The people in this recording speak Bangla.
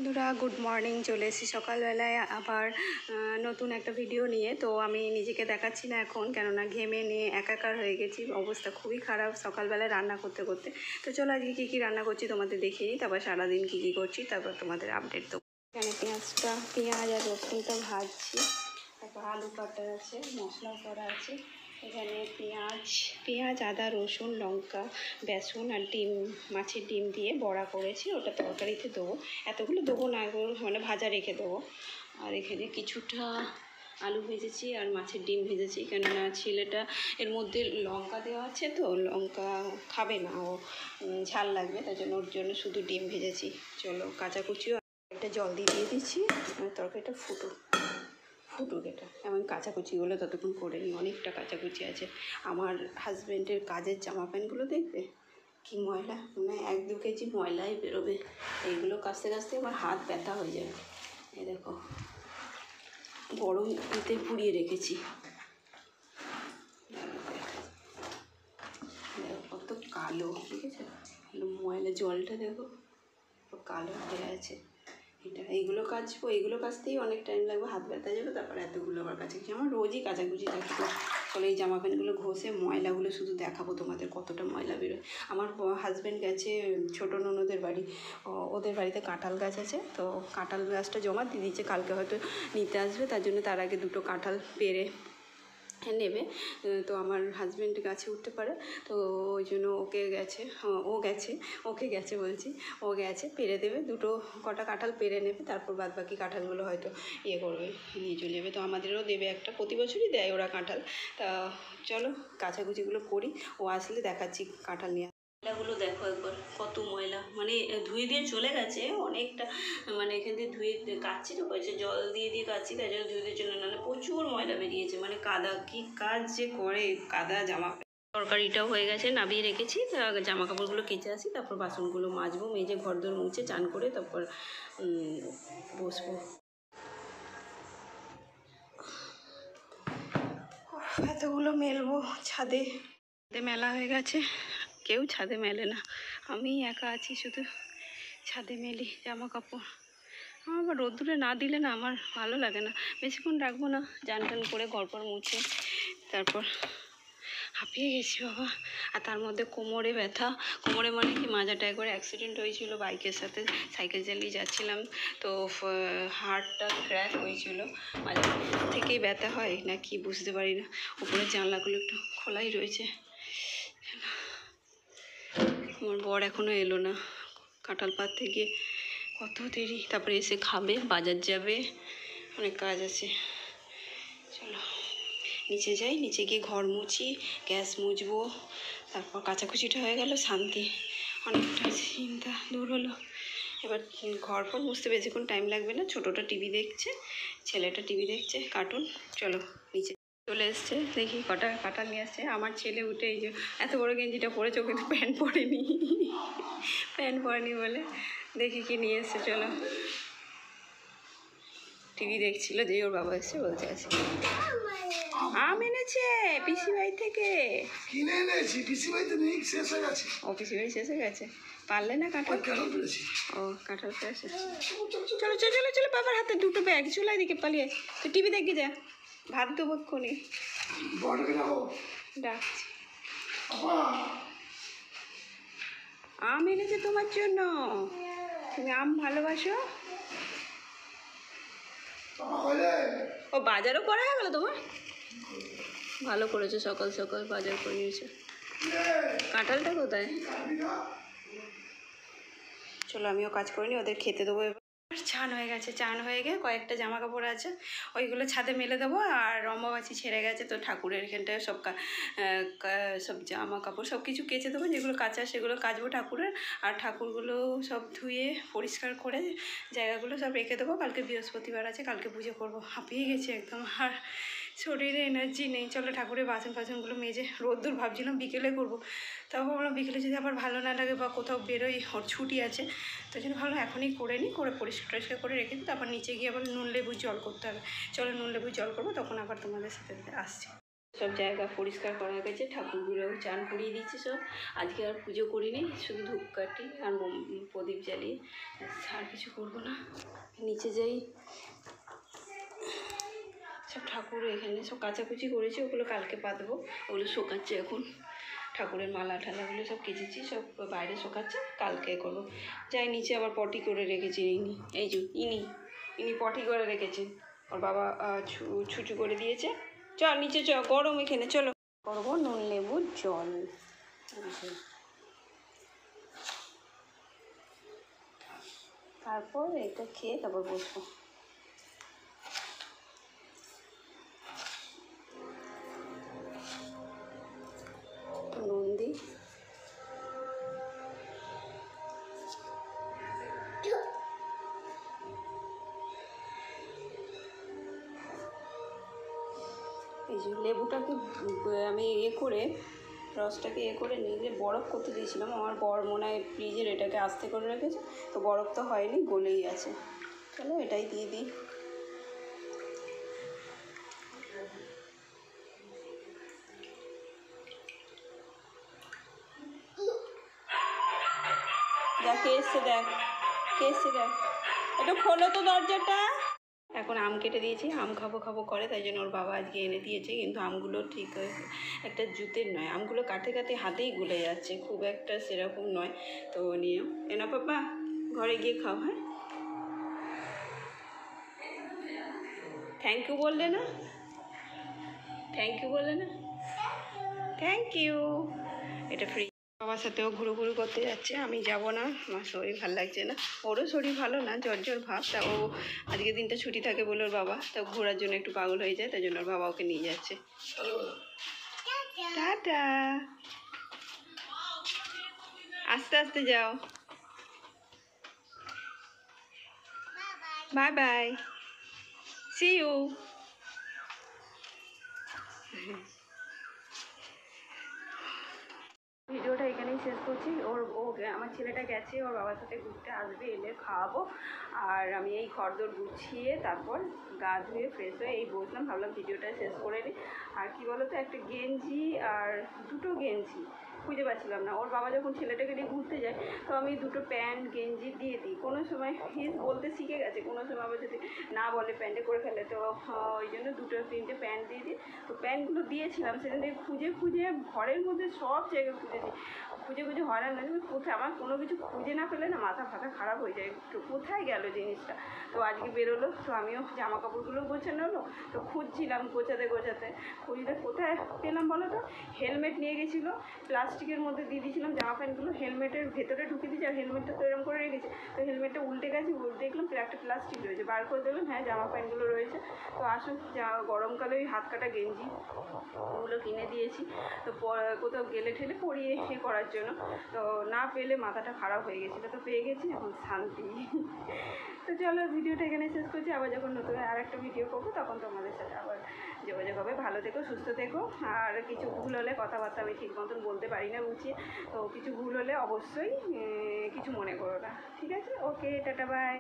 বন্ধুরা গুড মর্নিং, চলে এসেছি সকালবেলায় আবার নতুন একটা ভিডিও নিয়ে। তো আমি নিজেকে দেখাচ্ছি না এখন, কেননা ঘেমে নিয়ে একাকার হয়ে গেছি, অবস্থা খুবই খারাপ সকালবেলায় রান্না করতে করতে। তো চলো আজকে কী কী রান্না করছি তোমাদের দেখিয়ে নিই, তারপর সারাদিন কী কী করছি তারপর তোমাদের আপডেট দেবো। এখানে পেঁয়াজ আর রসুনটা ভাজছি, তারপর আলু কাটা আছে, মশলা করা আছে। এখানে পেঁয়াজ আদা রসুন লঙ্কা বেসন আর ডিম, মাছের ডিম দিয়ে বড়া করেছি, ওটা তরকারিতে দেবো। এতগুলো দেবো না, এগুলো মানে ভাজা রেখে দেবো। আর এখানে কিছুটা আলু ভেজেছি আর মাছের ডিম ভেজেছি, কেননা ছেলেটা এর মধ্যে লঙ্কা দেওয়া আছে, তো লঙ্কা খাবে না, ও ঝাল লাগবে, তাই জন্য ওর জন্য শুধু ডিম ভেজেছি। চলো কাঁচাকুচিও একটা জল দিয়ে দিচ্ছি, তরকারিটা ফুটুক এটা। এমন কাচাকুচিগুলো ততক্ষণ করে নিই, অনেকটা কাচাকুচি আছে। আমার হাজব্যান্ডের কাজের জামা প্যান্টগুলো দেখবে কি ময়লা, মানে 1-2 কেজি ময়লাই বেরোবে। এইগুলো কাচতে কাচতে আমার হাত ব্যথা হয়ে যাবে। এই দেখো গরম ইতে পুড়িয়ে রেখেছি, দেখো কত কালো, ঠিক আছে, ময়লা জলটা দেখো কালো হয়ে আছে। এইগুলো কাচবো, এইগুলো কাচতেই অনেক টাইম লাগবে, হাত ব্যথা যাবে, তারপরে এতগুলো আবার কাচাকুচি। আমার রোজই কাচাকুচি থাকে। চলো এই জামা প্যান্টগুলো ঘষে ময়লাগুলো শুধু দেখাবো তোমাদের কতটা ময়লা বেরোয়। আমার হাজব্যান্ড গেছে ছোটো ননদের বাড়ি, ওদের বাড়িতে কাঁঠাল গাছ আছে, তো কাঁঠাল গাছটা জমা দিয়ে দিয়েছে, কালকে হয়তো নিতে আসবে, তার জন্য তার আগে 2টো কাঁঠাল পেড়ে নেবে। তো আমার হাজব্যান্ড গাছে উঠতে পারে, তো ওই জন্য ওকে গেছে ও গেছে পেরে দেবে, 2টো কটা কাঁঠাল পেরে নেবে, তারপর বাদ বাকি কাঁঠালগুলো হয়তো করবে, নিয়ে চলে যাবে। তো আমাদেরও দেবে একটা, প্রতি বছরই দেয় ওরা কাঁঠাল। তা চলো কাচাকুচিগুলো করি, ও আসলে দেখাচ্ছি কাঁঠাল নিয়ে। ময়লাগুলো দেখো একবার কত ময়লা, মানে ধুয়ে দিয়ে চলে গেছে অনেকটা, মানে এখান থেকে ধুয়ে কাচ্ছি, তো কয়েছে জল দিয়ে কাচ্ছি, তাই জন্য ধুয়ে দিয়ে চলে, নাহলে প্রচুর ময়লা বেরিয়েছে, মানে কাদা, কি কাজ যে করে কাদা। জামা তরকারিটাও হয়ে গেছে, নামিয়ে রেখেছি, জামা কাপড়গুলো কেচে আসি, তারপর বাসনগুলো মাজবো, মেজে ঘরদোর মুছে চান করে তারপর বসবো। এতগুলো মেলবো ছাদে, মেলা হয়ে গেছে, কেউ ছাদে মেলে না, আমি একা আছি শুধু ছাদে মেলি জামা কাপড়। আমার আবার রোদ্দুরে না দিলে না আমার ভালো লাগে না, বেশিক্ষণ রাখবো না, চান টান করে ঘরপর মুছে তারপর। হাঁপিয়ে গেছি বাবা, আর তার মধ্যে কোমরে ব্যথা, কোমরে মানে কি, মাজাটা একবার অ্যাক্সিডেন্ট হয়েছিল, বাইকের সাথে সাইকেল চালিয়ে যাচ্ছিলাম, তো হাড়টা ক্র্যাক হয়েছিল, মাজা থেকেই ব্যথা হয় না কি বুঝতে পারি না। উপরে জানলাগুলো একটু খোলাই রয়েছে। আমার বর এখনও এলো না, কাঁঠাল পাড়তে গিয়ে কত দেরি, তারপরে এসে খাবে, বাজার যাবে, অনেক কাজ আছে। চলো নিচে যাই, নিচে গিয়ে ঘর মুছি, গ্যাস মুছবো, তারপর কাচাকুচিটা হয়ে গেল, শান্তি, অনেকটা চিন্তা দূর হলো। এবার ঘর পর মুছতে বেশিক্ষণ টাইম লাগবে না, ছোটোটা টিভি দেখছে, ছেলেটা টিভি দেখছে কার্টুন। চলো নিচে চলে এসছে, দেখি কটা কাঁঠাল নিয়ে আসছে। আমার ছেলে উঠে এই যে এত বড় গেঞ্জিটা পরেছে, কিন্তু প্যান্ট পরেনি বলে দেখি কি নিয়ে এসছে। চলো টিভি দেখছিল, যে ওর বাবা এসছে, বলছে আছে আম এনেছে পিসি বাড়ি থেকে, কিনে এনেছি, পিসি বাড়িতে নেই, শেষ হয়ে গেছে। ও পিসি বাড়ি শেষ হয়ে গেছে, পারলে না কাঁঠাল পেরেছি। ও কাঁঠাল পেরেছে। চলো চলো চলো চলো, বাবার হাতে 2টো ব্যাগ, চলো এদিকে পালিয়ে, তুই টিভি দেখবি, যা ভাত দেবো এক্ষুনি, ডাকছি। আম এনেছে তোমার জন্য, তুমি আম ভালোবাসো। ও বাজারও করা হয়ে গেলো তোমার, ভালো করেছো, সকাল সকাল বাজার করে নিয়েছো। কাঁঠালটা কোথায়? চলো আমিও কাজ করে নিই, ওদের খেতে দেবো। চান হয়ে গেছে, চান হয়ে গিয়ে কয়েকটা জামা কাপড় আছে, ওইগুলো ছাদে মেলে দেবো। আর অম্বাবাচি ছেড়ে গেছে, তো ঠাকুরের এখানটায় সব জামা কাপড় সব কিছু কেচে দেবো, যেগুলো কাচা সেগুলো কাচবো ঠাকুরের। আর ঠাকুরগুলো সব ধুয়ে পরিষ্কার করে জায়গাগুলো সব রেখে দেবো, কালকে বৃহস্পতিবার আছে, কালকে পুজো করবো। হাঁপিয়ে গেছি একদম, আর শরীরে এনার্জি নেই। চলো ঠাকুরের বাসনগুলো মেজে, রোদ্দুর ভাবছিলাম বিকেলে করবো, তাও ভাবলাম বিকেলে যদি আবার ভালো না লাগে বা কোথাও বেরোই, ওর ছুটি আছে, তো জন্য ভাবলাম এখনই করে নিই, করে পরিষ্কার করে রেখে দিই, তারপর নিচে গিয়ে আবার নুন লেবুর জল করতে হবে। চলো নুন লেবুর জল করবো, তখন আবার তোমাদের সাথে আসছি। সব জায়গা পরিষ্কার করা গেছে, ঠাকুরগুলো চান করিয়ে দিচ্ছে সব। আজকে আর পুজো করিনি, শুধু ধূপকাঠি আর প্রদীপ জ্বালিয়ে, আর কিছু করবো না। নিচে যাই, সব ঠাকুর এখানে সব কাচাকুচি করেছি, ওগুলো কালকে পাতবো, ওগুলো শোকাচ্ছে এখন। ঠাকুরের মালা ঠালাগুলো সব কেচেছি, সব বাইরে শোকাচ্ছে, কালকে করবো। যাই নিচে আবার পটি করে রেখেছি ইনি, এই যে ইনি পটি করে রেখেছেন, ওর বাবা ছুচু করে দিয়েছে। চল নিচে চ, গরম এখানে, চলো করবো নুন লেবুর জল। তারপর এটা খেয়ে তারপর বসবো। নুন দিই, এই যে লেবুটাকে আমি করে রসটাকে করে নিয়ে বরফ করতে দিয়েছিলাম। আমার বর মনে হয় ফ্রিজের এটাকে আস্তে করে রেখেছে, তো বরফ তো হয়নি, গলেই আছে। চলো এটাই দিয়ে দিই। দেখ কে এসছে, দেখ কে এসছে, দেখ একটু খোলো তো দরজাটা। এখন আম কেটে দিয়েছি, আম খাবো করে, তাই জন্য ওর বাবা আজকে এনে দিয়েছে। কিন্তু আমগুলো ঠিক একটা জুতের নয়, আমগুলো কাটে হাতেই গুলে যাচ্ছে, খুব একটা সেরকম নয়। তো নিয়ে এনা পাপা ঘরে গিয়ে খাও। হ্যাঁ, থ্যাংক ইউ বললে না, থ্যাংক ইউ বললে না, থ্যাংক ইউ। এটা ফ্রি। বাবার সাথেও ঘুরু করতে যাচ্ছে, আমি যাব না, আমার শরীর ভালো লাগছে না, ওরও শরীর ভালো না, জ্বর ভাব। তা ও আজকে দিনটা ছুটি থাকে বলে ওর বাবা তা ঘোরার জন্য একটু পাগল হয়ে যায়, তাই জন্য ওর বাবা ওকে নিয়ে যাচ্ছে। টাটা, আস্তে আস্তে যাও, বাই বাই, সি ইউ। ভিডিওটা এখানেই শেষ করছি। আমার ছেলেটা গেছে, ওর বাবার সাথে ঘুরতে আসবে, এলে খাওয়াবো। আর আমি এই ঘরদোর গুছিয়ে তারপর গা ধুয়ে ফ্রেশ হয়ে এই বসলাম, ভাবলাম ভিডিওটা শেষ করে নিই। আর কি বলো তো, একটা গেঞ্জি আর দুটো গেঞ্জি খুঁজে পাচ্ছিলাম না। ওর বাবা যখন ছেলেটাকে নিয়ে ঘুরতে যায়, তো আমি দুটো প্যান্ট গেঞ্জি দিয়ে দিই। কোনো সময় হিস বলতে শিখে গেছে, কোনো সময় আবার যদি না বলে প্যান্টে করে ফেলে, তো ওই জন্য দুটো তিনটে প্যান্ট দিয়ে দিই। তো প্যান্টগুলো দিয়েছিলাম, সেখান থেকে খুঁজে ঘরের মধ্যে সব জায়গায় খুঁজে হয়রান লাগে। কোথায় আমার কোনো কিছু খুঁজে না পেলে না মাথা ফাথা খারাপ হয়ে যায়, তো কোথায় গেল জিনিসটা। তো আজকে বেরোলো, তো আমিও জামা কাপড়গুলো গোছানো হলো, তো খুঁজছিলাম গোছাতে খুঁজতে কোথায় পেলাম বলো তো। হেলমেট নিয়ে গেছিলো, প্লাস্টিকের মধ্যে দিয়ে দিয়েছিলাম জামা প্যান্টগুলো, হেলমেটের ভেতরে ঢুকে দিয়েছি, আর হেলমেটটা তো এরকম করে রেখেছি। তো হেলমেটটা উল্টে গেছে, দেখলাম একটা প্লাস্টিক রয়েছে, বার করে দেখলাম হ্যাঁ জামা প্যান্টগুলো রয়েছে। তো আসুন, গরমকালে ওই হাত কাটা গেঞ্জি ওগুলো কিনে দিয়েছি, তো কোথাও গেলে ঠেলে পরিয়ে করার জন্য। তো না পেলে মাথাটা খারাপ হয়ে গেছিলো, তো পেয়ে গেছি, এখন শান্তি। তো চলো ভিডিওটা এখানে শেষ করছি, আবার যখন নতুন আর একটা ভিডিও করবো তখন তোমাদের সাথে আবার যোগাযোগ হবে। ভালো থেকো, সুস্থ থেকো। আর কিছু ভুল হলে, কথাবার্তা আমি ঠিক মতন বলতে পারি না বুঝিয়ে, তো কিছু ভুল হলে অবশ্যই কিছু মনে করো না, ঠিক আছে? ওকে, টাটা, বাই।